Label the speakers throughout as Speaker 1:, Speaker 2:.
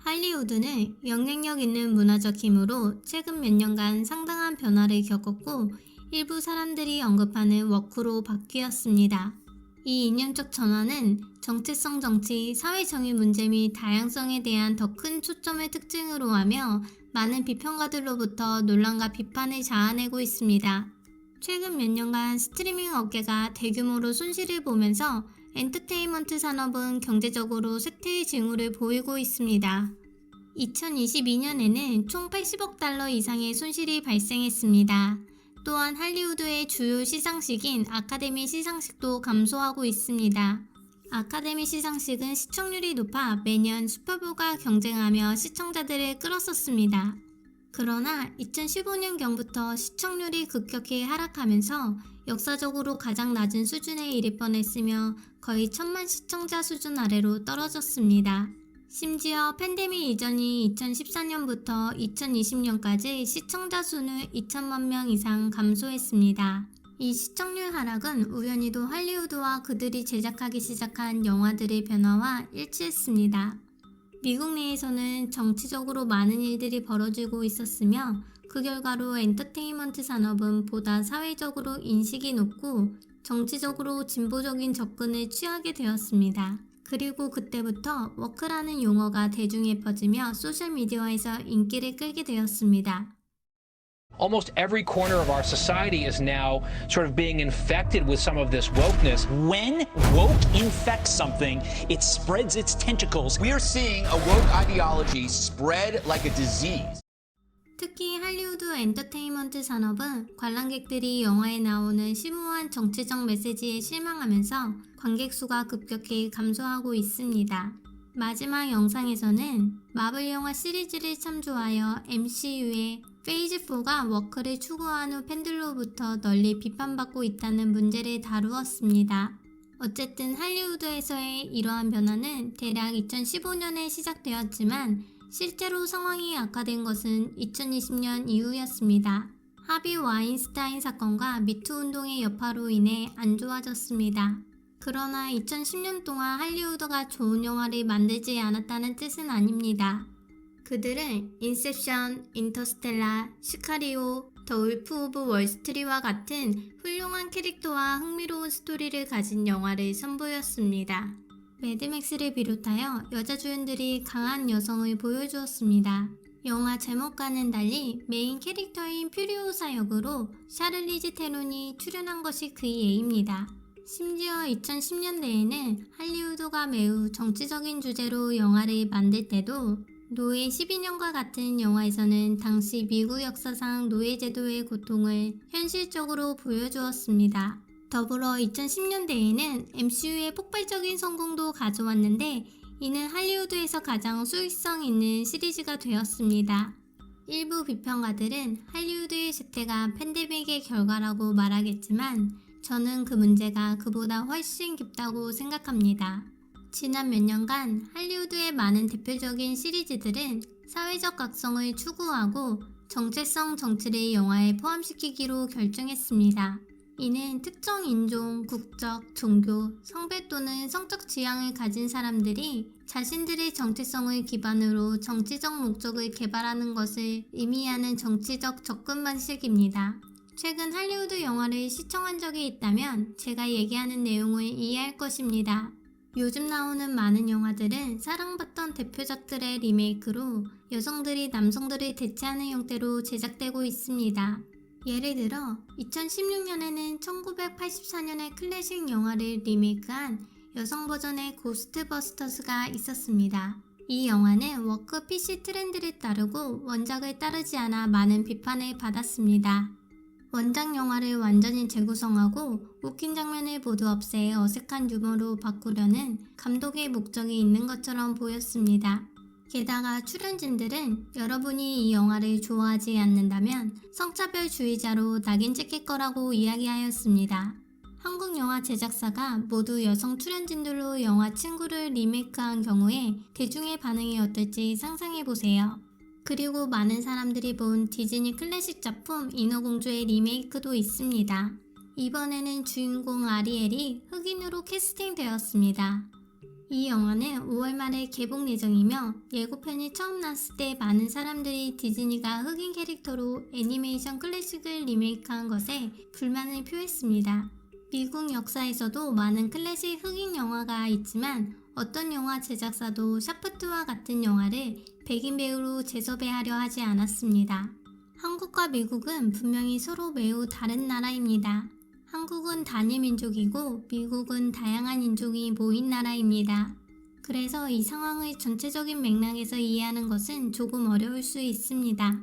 Speaker 1: 할리우드는 영향력 있는 문화적 힘으로 최근 몇 년간 상당한 변화를 겪었고 일부 사람들이 언급하는 워크로 바뀌었습니다. 이 이념적 전환은 정체성 정치, 사회정의 문제 및 다양성에 대한 더 큰 초점을 특징으로 하며 많은 비평가들로부터 논란과 비판을 자아내고 있습니다. 최근 몇 년간 스트리밍 업계가 대규모로 손실을 보면서 엔터테인먼트 산업은 경제적으로 쇠퇴의 징후를 보이고 있습니다. 2022년에는 총 80억 달러 이상의 손실이 발생했습니다. 또한 할리우드의 주요 시상식인 아카데미 시상식도 감소하고 있습니다. 아카데미 시상식은 시청률이 높아 매년 슈퍼볼과 경쟁하며 시청자들을 끌었었습니다. 그러나 2015년경부터 시청률이 급격히 하락하면서 역사적으로 가장 낮은 수준에 이를 뻔했으며 거의 1,000만 시청자 수준 아래로 떨어졌습니다. 심지어 팬데믹 이전인 2014년부터 2020년까지 시청자 수는 2천만 명 이상 감소했습니다. 이 시청률 하락은 우연히도 할리우드와 그들이 제작하기 시작한 영화들의 변화와 일치했습니다. 미국 내에서는 정치적으로 많은 일들이 벌어지고 있었으며 그 결과로 엔터테인먼트 산업은 보다 사회적으로 인식이 높고 정치적으로 진보적인 접근을 취하게 되었습니다. 그리고 그때부터 워크라는 용어가 대중에 퍼지며 소셜미디어에서 인기를 끌게 되었습니다.
Speaker 2: Almost every corner of our society is now sort of being infected with some of this wokeness.
Speaker 3: When woke infects something, it spreads its tentacles.
Speaker 4: We are seeing a woke ideology spread like a disease.
Speaker 1: 특히 할리우드 엔터테인먼트 산업은 관람객들이 영화에 나오는 심오한 정치적 메시지에 실망하면서 관객 수가 급격히 감소하고 있습니다. 마지막 영상에서는 마블 영화 시리즈를 참조하여 MCU의 페이즈 4가 워크를 추구한 후 팬들로부터 널리 비판받고 있다는 문제를 다루었습니다. 어쨌든 할리우드에서의 이러한 변화는 대략 2015년에 시작되었지만 실제로 상황이 악화된 것은 2020년 이후였습니다. 하비 와인스타인 사건과 미투 운동의 여파로 인해 안 좋아졌습니다. 그러나 2010년 동안 할리우드가 좋은 영화를 만들지 않았다는 뜻은 아닙니다. 그들은 인셉션, 인터스텔라, 시카리오, 더 울프 오브 월스트리트와 같은 훌륭한 캐릭터와 흥미로운 스토리를 가진 영화를 선보였습니다. 매드맥스를 비롯하여 여자 주연들이 강한 여성을 보여주었습니다. 영화 제목과는 달리 메인 캐릭터인 퓨리오사 역으로 샤를리즈 테론이 출연한 것이 그 예입니다. 심지어 2010년대에는 할리우드가 매우 정치적인 주제로 영화를 만들 때도 노예 12년과 같은 영화에서는 당시 미국 역사상 노예제도의 고통을 현실적으로 보여주었습니다. 더불어 2010년대에는 MCU의 폭발적인 성공도 가져왔는데 이는 할리우드에서 가장 수익성 있는 시리즈가 되었습니다. 일부 비평가들은 할리우드의 쇠퇴가 팬데믹의 결과라고 말하겠지만 저는 그 문제가 그보다 훨씬 깊다고 생각합니다. 지난 몇 년간 할리우드의 많은 대표적인 시리즈들은 사회적 각성을 추구하고 정체성 정치를 영화에 포함시키기로 결정했습니다. 이는 특정 인종, 국적, 종교, 성별 또는 성적 지향을 가진 사람들이 자신들의 정체성을 기반으로 정치적 목적을 개발하는 것을 의미하는 정치적 접근 방식입니다. 최근 할리우드 영화를 시청한 적이 있다면 제가 얘기하는 내용을 이해할 것입니다. 요즘 나오는 많은 영화들은 사랑받던 대표작들의 리메이크로 여성들이 남성들을 대체하는 형태로 제작되고 있습니다. 예를 들어 2016년에는 1984년의 클래식 영화를 리메이크한 여성 버전의 고스트버스터스가 있었습니다. 이 영화는 워크 PC 트렌드를 따르고 원작을 따르지 않아 많은 비판을 받았습니다. 원작 영화를 완전히 재구성하고 웃긴 장면을 모두 없애 어색한 유머로 바꾸려는 감독의 목적이 있는 것처럼 보였습니다. 게다가 출연진들은 여러분이 이 영화를 좋아하지 않는다면 성차별주의자로 낙인 찍힐 거라고 이야기하였습니다. 한국 영화 제작사가 모두 여성 출연진들로 영화 친구를 리메이크한 경우에 대중의 반응이 어떨지 상상해보세요. 그리고 많은 사람들이 본 디즈니 클래식 작품 인어공주의 리메이크도 있습니다. 이번에는 주인공 아리엘이 흑인으로 캐스팅되었습니다. 이 영화는 5월 말에 개봉 예정이며 예고편이 처음 나왔을 때 많은 사람들이 디즈니가 흑인 캐릭터로 애니메이션 클래식을 리메이크한 것에 불만을 표했습니다. 미국 역사에서도 많은 클래식 흑인 영화가 있지만 어떤 영화 제작사도 샤프트와 같은 영화를 백인 배우로 재섭외하려 하지 않았습니다. 한국과 미국은 분명히 서로 매우 다른 나라입니다. 한국은 단일 민족이고 미국은 다양한 인종이 모인 나라입니다. 그래서 이 상황을 전체적인 맥락에서 이해하는 것은 조금 어려울 수 있습니다.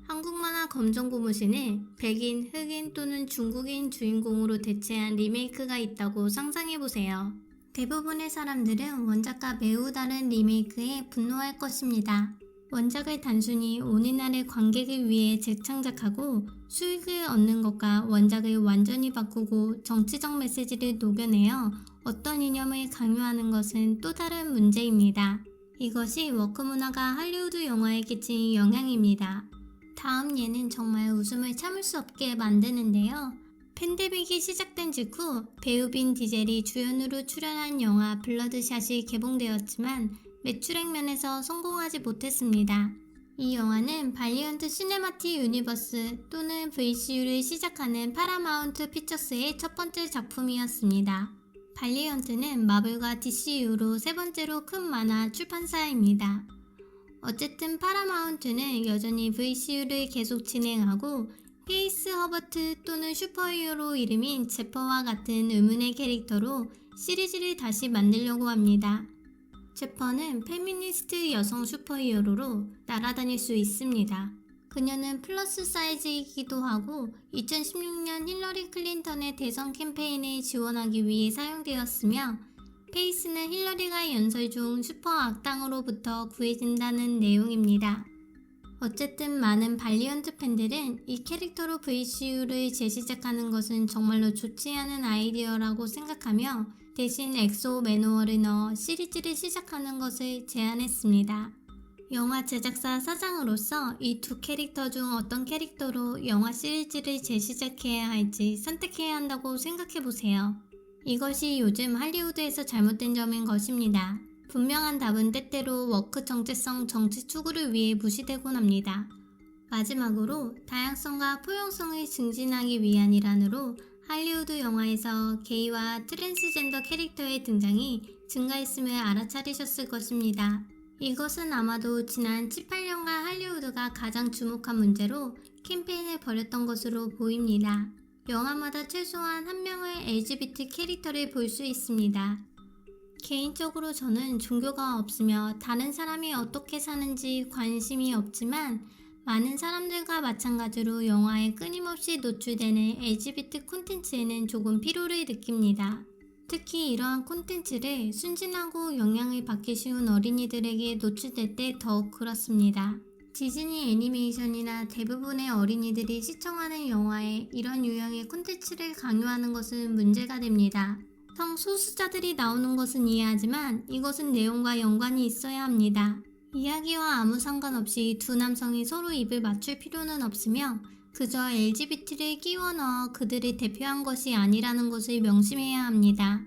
Speaker 1: 한국 만화 검정고무신을 백인, 흑인 또는 중국인 주인공으로 대체한 리메이크가 있다고 상상해보세요. 대부분의 사람들은 원작과 매우 다른 리메이크에 분노할 것입니다. 원작을 단순히 오늘날의 관객을 위해 재창작하고 수익을 얻는 것과 원작을 완전히 바꾸고 정치적 메시지를 녹여내어 어떤 이념을 강요하는 것은 또 다른 문제입니다. 이것이 워크 문화가 할리우드 영화에 끼친 영향입니다. 다음 예는 정말 웃음을 참을 수 없게 만드는데요. 팬데믹이 시작된 직후 배우 빈 디젤이 주연으로 출연한 영화 블러드샷이 개봉되었지만 매출액 면에서 성공하지 못했습니다. 이 영화는 발리언트 시네마틱 유니버스 또는 VCU를 시작하는 파라마운트 피처스의 첫 번째 작품이었습니다. 발리언트는 마블과 DCU로 세 번째로 큰 만화 출판사입니다. 어쨌든 파라마운트는 여전히 VCU를 계속 진행하고 페이스 허버트 또는 슈퍼히어로 이름인 제퍼와 같은 의문의 캐릭터로 시리즈를 다시 만들려고 합니다. 제퍼는 페미니스트 여성 슈퍼히어로로 날아다닐 수 있습니다. 그녀는 플러스 사이즈이기도 하고 2016년 힐러리 클린턴의 대선 캠페인을 지원하기 위해 사용되었으며 페이스는 힐러리가 연설 중 슈퍼 악당으로부터 구해진다는 내용입니다. 어쨌든 많은 발리언트 팬들은 이 캐릭터로 VCU를 재시작하는 것은 정말로 좋지 않은 아이디어라고 생각하며 대신 엑소 매누얼을 넣어 시리즈를 시작하는 것을 제안했습니다. 영화 제작사 사장으로서 이 두 캐릭터 중 어떤 캐릭터로 영화 시리즈를 재시작해야 할지 선택해야 한다고 생각해보세요. 이것이 요즘 할리우드에서 잘못된 점인 것입니다. 분명한 답은 때때로 워크 정체성 정치 추구를 위해 무시되곤 합니다. 마지막으로 다양성과 포용성을 증진하기 위한 일환으로 할리우드 영화에서 게이와 트랜스젠더 캐릭터의 등장이 증가했음을 알아차리셨을 것입니다. 이것은 아마도 지난 7, 8년간 할리우드가 가장 주목한 문제로 캠페인을 벌였던 것으로 보입니다. 영화마다 최소한 한 명의 LGBT 캐릭터를 볼 수 있습니다. 개인적으로 저는 종교가 없으며 다른 사람이 어떻게 사는지 관심이 없지만 많은 사람들과 마찬가지로 영화에 끊임없이 노출되는 LGBT 콘텐츠에는 조금 피로를 느낍니다. 특히 이러한 콘텐츠를 순진하고 영향을 받기 쉬운 어린이들에게 노출될 때 더욱 그렇습니다. 디즈니 애니메이션이나 대부분의 어린이들이 시청하는 영화에 이런 유형의 콘텐츠를 강요하는 것은 문제가 됩니다. 성소수자들이 나오는 것은 이해하지만 이것은 내용과 연관이 있어야 합니다. 이야기와 아무 상관없이 두 남성이 서로 입을 맞출 필요는 없으며 그저 LGBT를 끼워 넣어 그들을 대표한 것이 아니라는 것을 명심해야 합니다.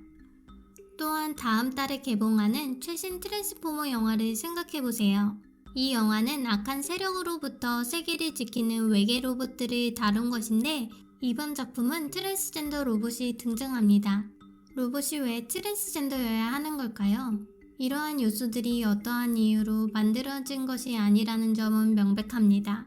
Speaker 1: 또한 다음 달에 개봉하는 최신 트랜스포머 영화를 생각해보세요. 이 영화는 악한 세력으로부터 세계를 지키는 외계 로봇들을 다룬 것인데 이번 작품은 트랜스젠더 로봇이 등장합니다. 로봇이 왜 트랜스젠더여야 하는 걸까요? 이러한 요소들이 어떠한 이유로 만들어진 것이 아니라는 점은 명백합니다.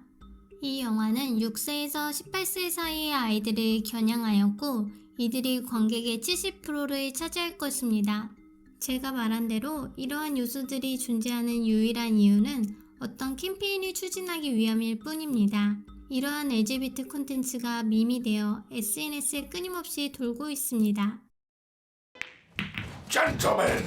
Speaker 1: 이 영화는 6세에서 18세 사이의 아이들을 겨냥하였고 이들이 관객의 70%를 차지할 것입니다. 제가 말한 대로 이러한 요소들이 존재하는 유일한 이유는 어떤 캠페인을 추진하기 위함일 뿐입니다. 이러한 LGBT 콘텐츠가 밈이 되어 SNS에 끊임없이 돌고 있습니다.
Speaker 5: Gentlemen,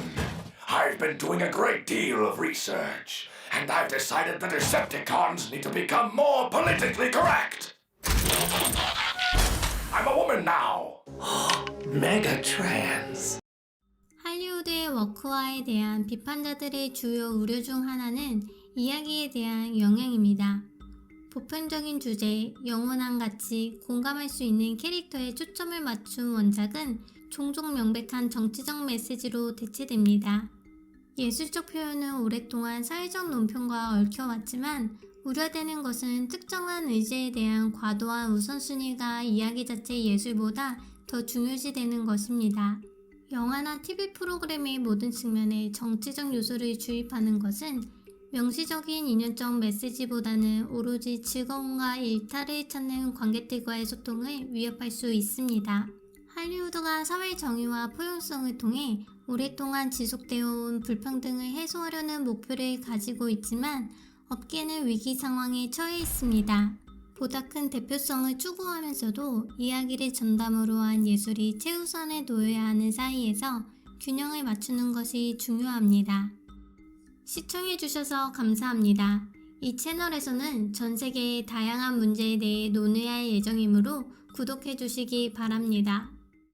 Speaker 5: I've been doing a great deal of research, and I've decided the Decepticons need to become more politically correct. I'm a woman now. Megatrans.
Speaker 1: 할리우드의 워크화에 대한 비판자들의 주요 우려 중 하나는 이야기에 대한 영향입니다. 보편적인 주제, 영원한 가치, 공감할 수 있는 캐릭터에 초점을 맞춘 원작은 종종 명백한 정치적 메시지로 대체됩니다. 예술적 표현은 오랫동안 사회적 논평과 얽혀왔지만 우려되는 것은 특정한 의제에 대한 과도한 우선순위가 이야기 자체 예술보다 더 중요시되는 것입니다. 영화나 TV 프로그램의 모든 측면에 정치적 요소를 주입하는 것은 명시적인 이념적 메시지보다는 오로지 즐거움과 일탈을 찾는 관객들과의 소통을 위협할 수 있습니다. 할리우드가 사회 정의와 포용성을 통해 오랫동안 지속되어 온 불평등을 해소하려는 목표를 가지고 있지만 업계는 위기 상황에 처해 있습니다. 보다 큰 대표성을 추구하면서도 이야기를 전담으로 한 예술이 최우선에 놓여야 하는 사이에서 균형을 맞추는 것이 중요합니다. 시청해주셔서 감사합니다. 이 채널에서는 전 세계의 다양한 문제에 대해 논의할 예정이므로 구독해주시기 바랍니다.